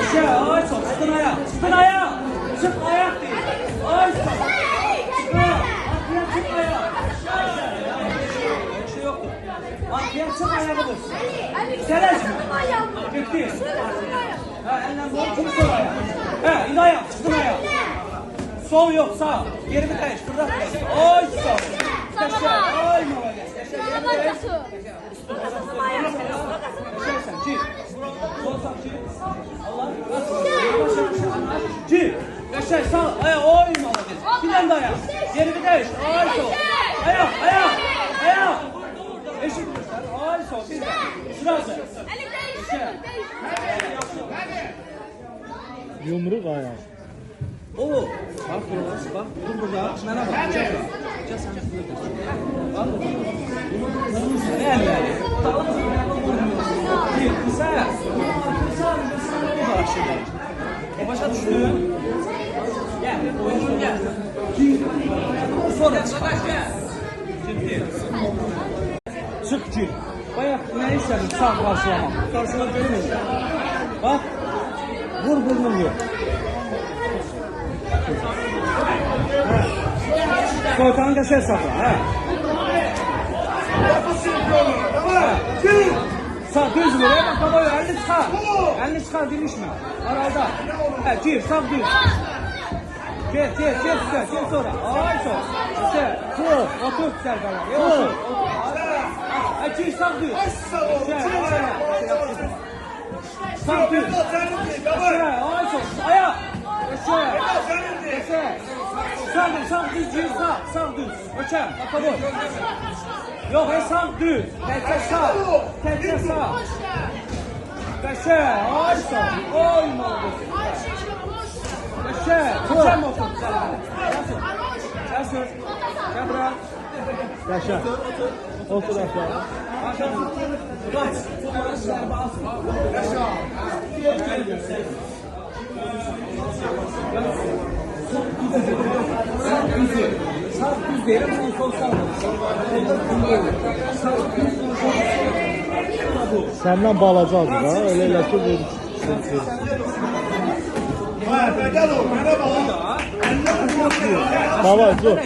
Aşağı, ay sol, sıkın ayağı. Sıkın ayağı. Çık ayak değil. Ay sol. Çık ayağı. Arkaya çık ayağı. Bir şey yoktur. Arkaya çık ayağı bulursun. Seleş mi? Bitti. Ha, elinden doğru kimi sol ayağı. Ha, in ayağı, sıkın ayağı. Sol yok, sağ. Yerimi değiş, fırlat. Ay sol. Aşağı, ay molades. Ci, yaşa sağ, ayağı oyma olacak. Bir tane daha ayak. Geri bir değiş. Ay sol. Ayak, ayak, ayak. Eşit göster. Ay sol. Bir daha. Sırası. Yaşa. Yumruk ayağı. Oo. Bak burası, bak. Dur burada. Bana bak. Gel sen şurada. Bak. Ne yani? Bir kısa. Başa düştü. Gel, oyuncu gel. Sonra çık. Şimdi. Çık ki. Bayağı ne istedim sağ karşılama. Karşıma görmüyor. Bak. Vur burnum yok. Soykanın kaşer sakla. Ha. Sağ düz vur. Hemen kafayı elini çıkar. Elini çıkar dinişme. Aralda. Ha, gir sağ düz. Gel sonra. Ay sol. İşte. Otur güzel bana. Otur. Ha, gir sağ düz. Sağ düz. Ay sol. Ayak. Sağ düz. Gir sağ düz. Öçem. Bakalım. Yok, sağ düz. Tekrar sağ. Kaşe, ay sol. Oy moldu. Kaşe, kaşe motor. Yasır. Gel bırak. Yaşa. Otur aşağı. Kaç. Yaşa. Sağ düz değil ama sol sağ. Senden balacaktır ha. Öyle ki bu. Baba dur.